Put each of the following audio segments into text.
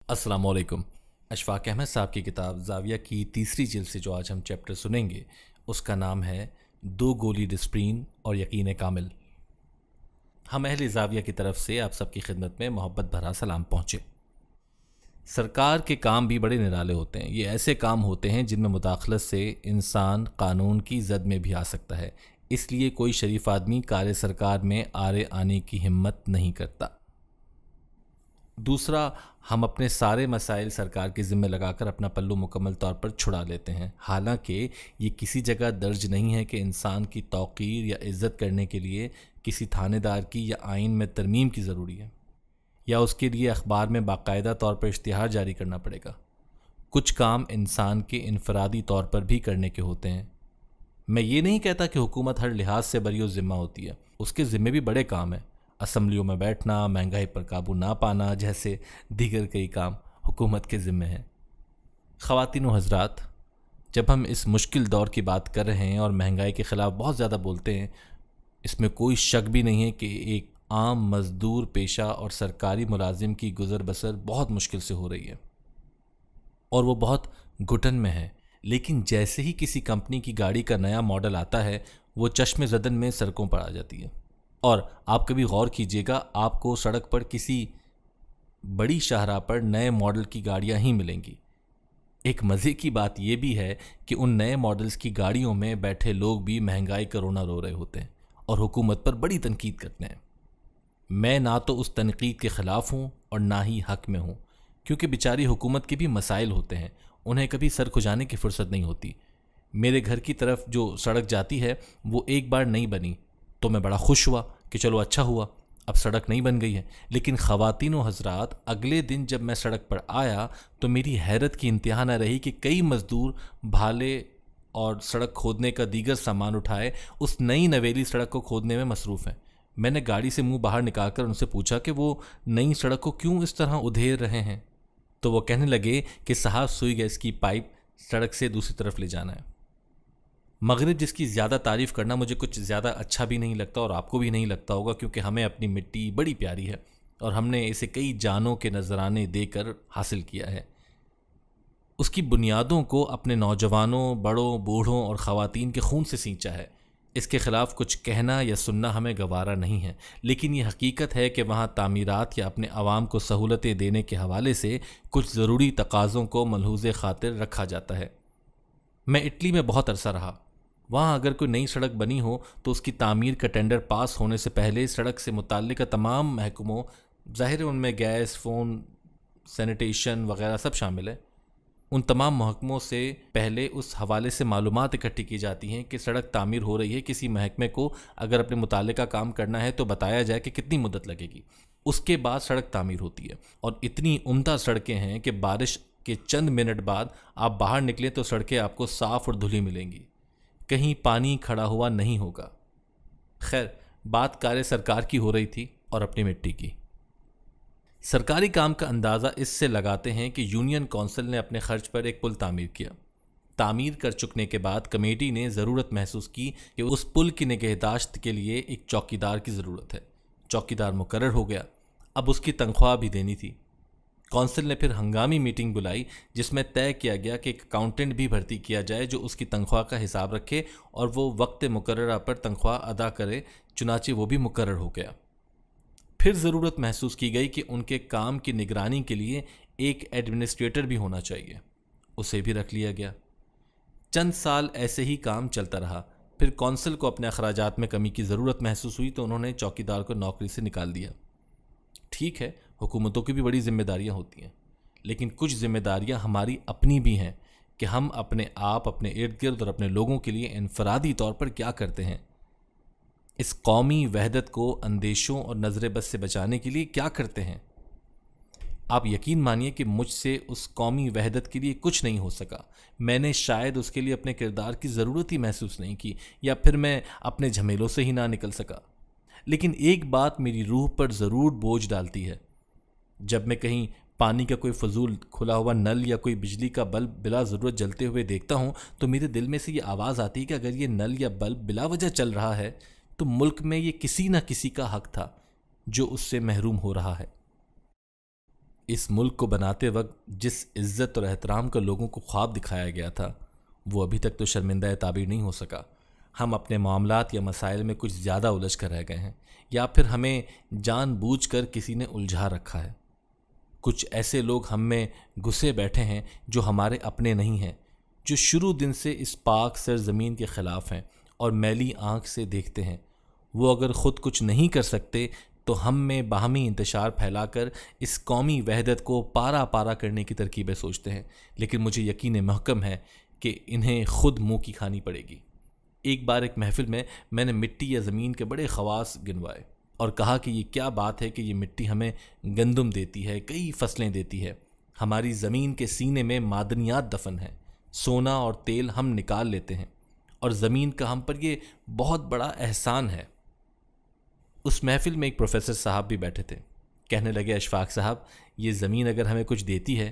अस्सलाम वालेकुम। अशफाक अहमद साहब की किताब ज़ाविया की तीसरी जिल्द से जो आज हम चैप्टर सुनेंगे उसका नाम है दो गोली डिस्प्रीन और यकीन कामिल। हम अहले ज़ाविया की तरफ से आप सबकी खिदमत में मोहब्बत भरा सलाम पहुँचे। सरकार के काम भी बड़े निराले होते हैं। ये ऐसे काम होते हैं जिनमें मुदाखलत से इंसान कानून की जद में भी आ सकता है। इसलिए कोई शरीफ आदमी कार्य सरकार में आरे आने की हिम्मत नहीं करता। दूसरा, हम अपने सारे मसाइल सरकार के ज़िम्मे लगाकर अपना पल्लू मुकम्मल तौर पर छुड़ा लेते हैं। हालांकि ये किसी जगह दर्ज नहीं है कि इंसान की तौक़ीर या इज़्ज़त करने के लिए किसी थानेदार की या आइन में तरमीम की ज़रूरी है, या उसके लिए अखबार में बाकायदा तौर पर इश्तिहार जारी करना पड़ेगा। कुछ काम इंसान के इनफरादी तौर पर भी करने के होते हैं। मैं ये नहीं कहता कि हुकूमत हर लिहाज से बरी ज़िम्मा होती है, उसके ज़िम्मे भी बड़े काम हैं। असम्बलियों में बैठना, महंगाई पर काबू ना पाना जैसे दीगर कई काम हुकूमत के ज़िम्मे हैं। ख़वातीन व हज़रात, जब हम इस मुश्किल दौर की बात कर रहे हैं और महंगाई के ख़िलाफ़ बहुत ज़्यादा बोलते हैं, इसमें कोई शक भी नहीं है कि एक आम मज़दूर पेशा और सरकारी मुलाजिम की गुज़र बसर बहुत मुश्किल से हो रही है और वो बहुत घुटन में है। लेकिन जैसे ही किसी कंपनी की गाड़ी का नया मॉडल आता है, वो चश्मे ज़दन में सड़कों पर आ जाती है। और आप कभी गौर कीजिएगा, आपको सड़क पर किसी बड़ी शाहराह पर नए मॉडल की गाड़ियां ही मिलेंगी। एक मज़े की बात यह भी है कि उन नए मॉडल्स की गाड़ियों में बैठे लोग भी महंगाई का रोना रो रहे होते हैं और हुकूमत पर बड़ी तनकीद करते हैं। मैं ना तो उस तनकीद के ख़िलाफ़ हूँ और ना ही हक़ में हूँ, क्योंकि बेचारी हुकूमत के भी मसाइल होते हैं, उन्हें कभी सर खुजाने की फ़ुर्सत नहीं होती। मेरे घर की तरफ जो सड़क जाती है वो एक बार नहीं बनी तो मैं बड़ा खुश हुआ कि चलो अच्छा हुआ, अब सड़क नहीं बन गई है। लेकिन ख़वातीन व हज़रात, अगले दिन जब मैं सड़क पर आया तो मेरी हैरत की इंतहा न रही कि कई मज़दूर भाले और सड़क खोदने का दीगर सामान उठाए उस नई नवेली सड़क को खोदने में मसरूफ़ हैं। मैंने गाड़ी से मुंह बाहर निकालकर उनसे पूछा कि वो नई सड़क को क्यों इस तरह उधेड़ रहे हैं, तो वो कहने लगे कि साहब, सुई गैस की पाइप सड़क से दूसरी तरफ ले जाना है। मगरिब जिसकी ज़्यादा तारीफ़ करना मुझे कुछ ज़्यादा अच्छा भी नहीं लगता और आपको भी नहीं लगता होगा, क्योंकि हमें अपनी मिट्टी बड़ी प्यारी है और हमने इसे कई जानों के नजराने देकर हासिल किया है। उसकी बुनियादों को अपने नौजवानों, बड़ों, बूढ़ों और ख़वातीन के खून से सींचा है। इसके ख़िलाफ़ कुछ कहना या सुनना हमें गवारा नहीं है, लेकिन ये हकीकत है कि वहाँ तामीरात या अपने आवाम को सहूलतें देने के हवाले से कुछ ज़रूरी तकाज़ों को मलहूज़े ख़ातिर रखा जाता है। मैं इटली में बहुत अरसा रहा। वहाँ अगर कोई नई सड़क बनी हो तो उसकी तामीर का टेंडर पास होने से पहले सड़क से मुताल्लिक़ तमाम महकमों, ज़ाहिर है उनमें गैस, फ़ोन, सैनिटेशन वगैरह सब शामिल है, उन तमाम महकमों से पहले उस हवाले से मालूमात इकट्ठी की जाती हैं कि सड़क तामीर हो रही है। किसी महकमे को अगर अपने मुताल्लिक़ा काम करना है तो बताया जाए कि कितनी मुद्दत लगेगी। उसके बाद सड़क तामीर होती है और इतनी उम्दा सड़कें हैं कि बारिश के चंद मिनट बाद आप बाहर निकलें तो सड़कें आपको साफ़ और धुली मिलेंगी, कहीं पानी खड़ा हुआ नहीं होगा। खैर, बात कार्य सरकार की हो रही थी और अपनी मिट्टी की। सरकारी काम का अंदाज़ा इससे लगाते हैं कि यूनियन कौंसिल ने अपने खर्च पर एक पुल तामीर किया। तामीर कर चुकने के बाद कमेटी ने ज़रूरत महसूस की कि उस पुल की निगहदाश्त के लिए एक चौकीदार की ज़रूरत है। चौकीदार मुकर्रर हो गया। अब उसकी तनख्वाह भी देनी थी। कौंसिल ने फिर हंगामी मीटिंग बुलाई जिसमें तय किया गया कि एक अकाउंटेंट भी भर्ती किया जाए जो उसकी तनख्वाह का हिसाब रखे और वो वक्त मुकर्ररा पर तनख्वाह अदा करे। चुनाचे वो भी मुकर्रर हो गया। फिर ज़रूरत महसूस की गई कि उनके काम की निगरानी के लिए एक एडमिनिस्ट्रेटर भी होना चाहिए। उसे भी रख लिया गया। चंद साल ऐसे ही काम चलता रहा। फिर कौंसिल को अपने अखराजात में कमी की ज़रूरत महसूस हुई तो उन्होंने चौकीदार को नौकरी से निकाल दिया। ठीक है, हुकूमतों की भी बड़ी जिम्मेदारियां होती हैं, लेकिन कुछ जिम्मेदारियां हमारी अपनी भी हैं कि हम अपने आप, अपने इर्द गिर्द और अपने लोगों के लिए इनफरादी तौर पर क्या करते हैं। इस कौमी वहदत को अंदेशों और नज़र बद से बचाने के लिए क्या करते हैं। आप यकीन मानिए कि मुझसे उस कौमी वहदत के लिए कुछ नहीं हो सका। मैंने शायद उसके लिए अपने किरदार की ज़रूरत ही महसूस नहीं की, या फिर मैं अपने झमेलों से ही ना निकल सका। लेकिन एक बात मेरी रूह पर ज़रूर बोझ डालती है। जब मैं कहीं पानी का कोई फजूल खुला हुआ नल या कोई बिजली का बल्ब बिला ज़रूरत जलते हुए देखता हूँ तो मेरे दिल में से ये आवाज़ आती है कि अगर ये नल या बल्ब बिला वजह चल रहा है तो मुल्क में ये किसी न किसी का हक था जो उससे महरूम हो रहा है। इस मुल्क को बनाते वक्त जिस इज़्ज़त और एहतराम का लोगों को ख्वाब दिखाया गया था वो अभी तक तो शर्मिंदा ताबीर नहीं हो सका। हम अपने मामलात या मसाइल में कुछ ज़्यादा उलझ कर रह गए हैं, या फिर हमें जानबूझकर किसी ने उलझा रखा है। कुछ ऐसे लोग हम में घुसे बैठे हैं जो हमारे अपने नहीं हैं, जो शुरू दिन से इस पाक सरजमीन के ख़िलाफ़ हैं और मैली आँख से देखते हैं। वो अगर ख़ुद कुछ नहीं कर सकते तो हम में बाहमी इंतशार फैलाकर इस कौमी वहदत को पारा पारा करने की तरकीबें सोचते हैं, लेकिन मुझे यकीन महकम है कि इन्हें खुद मुँह की खानी पड़ेगी। एक बार एक महफिल में मैंने मिट्टी या ज़मीन के बड़े ख़वास गिनवाए और कहा कि ये क्या बात है कि ये मिट्टी हमें गंदम देती है, कई फसलें देती है। हमारी ज़मीन के सीने में मादनियात दफन है, सोना और तेल हम निकाल लेते हैं और ज़मीन का हम पर ये बहुत बड़ा एहसान है। उस महफिल में एक प्रोफेसर साहब भी बैठे थे। कहने लगे, अशफाक साहब, ये ज़मीन अगर हमें कुछ देती है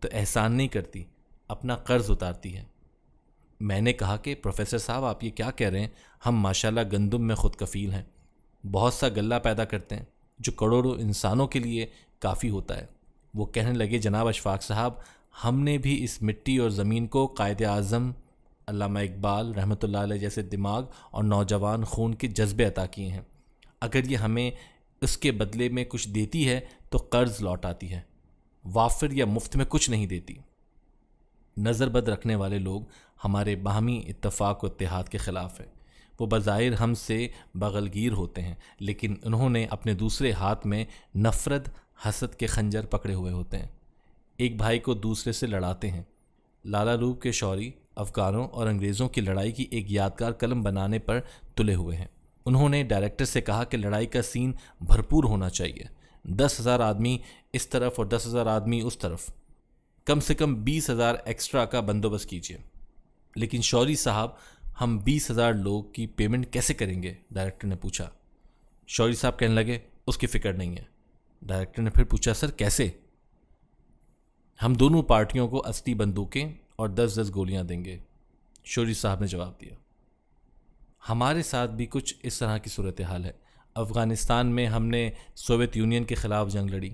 तो एहसान नहीं करती, अपना कर्ज़ उतारती है। मैंने कहा कि प्रोफेसर साहब, आप ये क्या कह रहे हैं? हम माशाल्लाह गंदम में ख़ुद कफ़ील हैं, बहुत सा गल्ला पैदा करते हैं जो करोड़ों इंसानों के लिए काफ़ी होता है। वो कहने लगे, जनाब अशफाक साहब, हमने भी इस मिट्टी और ज़मीन को कायदे आज़म अल्लामा इकबाल रहमतुल्लाह अलैह जैसे दिमाग और नौजवान खून के जज्बे अता किए हैं। अगर ये हमें उसके बदले में कुछ देती है तो कर्ज़ लौटाती है, वाफिर या मुफ्त में कुछ नहीं देती। नज़रबद रखने वाले लोग हमारे बाहमी इत्तफ़ाक़ और इत्तेहाद के ख़िलाफ़ हैं। वो बज़ाहिर हमसे बगलगीर होते हैं, लेकिन उन्होंने अपने दूसरे हाथ में नफ़रत हसद के खंजर पकड़े हुए होते हैं। एक भाई को दूसरे से लड़ाते हैं। लाला रूब के शौरी अफ़गानों और अंग्रेज़ों की लड़ाई की एक यादगार कलम बनाने पर तुले हुए हैं। उन्होंने डायरेक्टर से कहा कि लड़ाई का सीन भरपूर होना चाहिए, 10,000 आदमी इस तरफ और 10,000 आदमी उस तरफ, कम से कम 20,000 एक्स्ट्रा का बंदोबस्त कीजिए। लेकिन शौरी साहब, हम 20,000 लोग की पेमेंट कैसे करेंगे? डायरेक्टर ने पूछा। शौरी साहब कहने लगे, उसकी फ़िक्र नहीं है। डायरेक्टर ने फिर पूछा, सर कैसे? हम दोनों पार्टियों को असली बंदूकें और 10-10 गोलियां देंगे। शौरी साहब ने जवाब दिया। हमारे साथ भी कुछ इस तरह की सूरत हाल है। अफ़गानिस्तान में हमने सोवियत यूनियन के ख़िलाफ़ जंग लड़ी,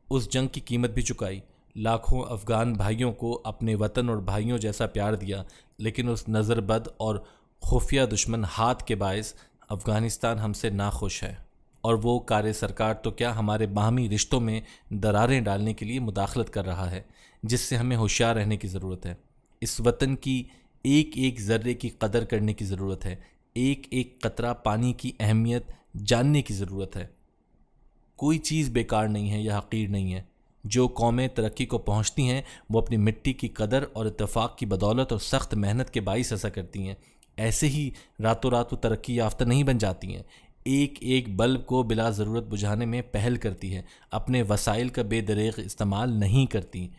उस जंग की कीमत भी चुकाई, लाखों अफ़गान भाइयों को अपने वतन और भाइयों जैसा प्यार दिया, लेकिन उस नज़रबद और खुफिया दुश्मन हाथ के बायस अफ़गानिस्तान हमसे नाखुश है, और वो कार्य सरकार तो क्या हमारे बाहमी रिश्तों में दरारें डालने के लिए मुदाखलत कर रहा है, जिससे हमें होशियार रहने की ज़रूरत है। इस वतन की एक एक ज़र्रे की कदर करने की ज़रूरत है, एक एक कतरा पानी की अहमियत जानने की ज़रूरत है। कोई चीज़ बेकार नहीं है या हक़ीर नहीं है। जो कौमें तरक्की को पहुँचती हैं वो अपनी मिट्टी की कदर और इत्तेफाक की बदौलत और सख्त मेहनत के बाइस ऐसा करती हैं। ऐसे ही रातों रात वो तरक्की याफ्ता नहीं बन जाती हैं। एक एक बल्ब को बिला ज़रूरत बुझाने में पहल करती है, अपने वसाइल का बेदरेग इस्तेमाल नहीं करती,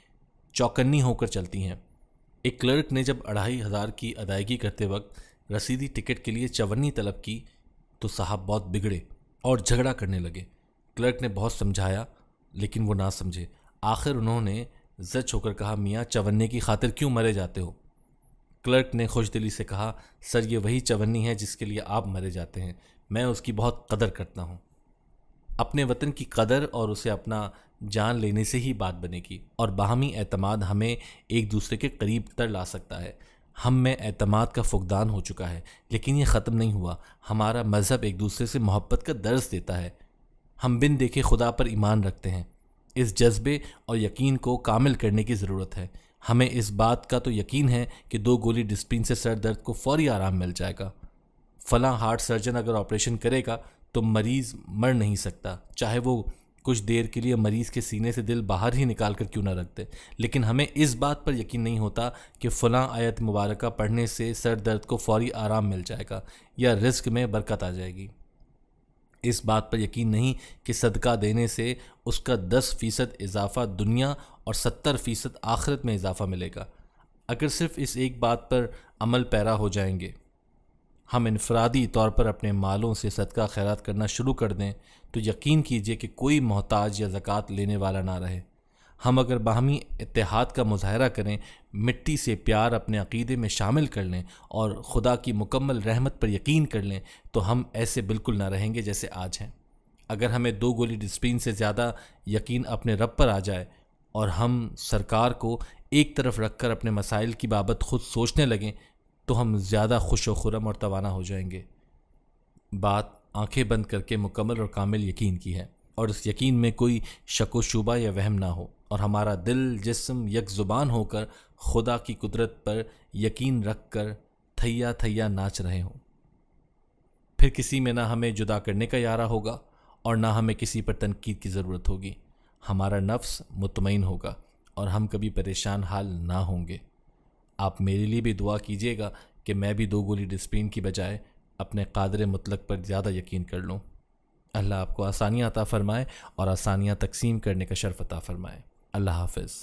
चौकन्नी होकर चलती हैं। एक क्लर्क ने जब 2,500 की अदायगी करते वक्त रसीदी टिकट के लिए 54 तलब की तो साहब बहुत बिगड़े और झगड़ा करने लगे। क्लर्क ने बहुत समझाया लेकिन वो ना समझे। आखिर उन्होंने ज़च होकर कहा, मियाँ 54 की खातिर क्यों मरे जाते हो? क्लर्क ने खुशदिली से कहा, सर ये वही 54 है जिसके लिए आप मरे जाते हैं, मैं उसकी बहुत कदर करता हूँ। अपने वतन की कदर और उसे अपना जान लेने से ही बात बनेगी, और बाहमी एतमाद हमें एक दूसरे के करीब तर ला सकता है। हम में एतमाद का फुकदान हो चुका है, लेकिन ये ख़त्म नहीं हुआ। हमारा मज़हब एक दूसरे से मोहब्बत का दर्स देता है। हम बिन देखे खुदा पर ईमान रखते हैं। इस जज्बे और यकीन को कामिल करने की ज़रूरत है। हमें इस बात का तो यकीन है कि 2 गोली डिस्प्रिन से सर दर्द को फौरी आराम मिल जाएगा। फ़लाँ हार्ट सर्जन अगर ऑपरेशन करेगा तो मरीज़ मर नहीं सकता, चाहे वो कुछ देर के लिए मरीज़ के सीने से दिल बाहर ही निकाल कर क्यों ना रख दे। लेकिन हमें इस बात पर यकीन नहीं होता कि फ़लाँ आयत मुबारका पढ़ने से सर दर्द को फौरी आराम मिल जाएगा या रिस्क में बरकत आ जाएगी। इस बात पर यकीन नहीं कि सदका देने से उसका 10% इजाफ़ा दुनिया और 70% आखिरत में इजाफ़ा मिलेगा। अगर सिर्फ इस एक बात पर अमल पैरा हो जाएंगे, हम इनफरादी तौर पर अपने मालों से सदका खैरात करना शुरू कर दें, तो यकीन कीजिए कि कोई मोहताज या ज़कात लेने वाला ना रहे। हम अगर बाहमी इत्तेहाद का मुज़ाहरा करें, मिट्टी से प्यार अपने अक़ीदे में शामिल कर लें और खुदा की मुकम्मल रहमत पर यकीन कर लें, तो हम ऐसे बिल्कुल ना रहेंगे जैसे आज हैं। अगर हमें 2 गोली डिस्प्रिन से ज़्यादा यकीन अपने रब पर आ जाए और हम सरकार को एक तरफ रखकर अपने मसाइल की बाबत खुद सोचने लगें तो हम ज़्यादा खुश व खुरम और तवाना हो जाएंगे। बात आंखें बंद करके मुकम्मल और कामिल यकीन की है, और उस यकीन में कोई शक व शुबा या वहम ना हो, और हमारा दिल जिस्म यक ज़ुबान होकर खुदा की कुदरत पर यकीन रख कर थैया थैया नाच रहे हों। फिर किसी में ना हमें जुदा करने का यारा होगा और ना हमें किसी पर तनकीद की ज़रूरत होगी। हमारा नफ्स मुतमईन होगा और हम कभी परेशान हाल ना होंगे। आप मेरे लिए भी दुआ कीजिएगा कि मैं भी 2 गोली डिस्प्रिन की बजाय अपने कादर मुतलक पर ज़्यादा यकीन कर लूँ। अल्लाह आपको आसानियाँ अता फ़रमाए और आसानियाँ तकसीम करने का शर्फ अता फ़रमाए। अल्लाह हाफ़िज़।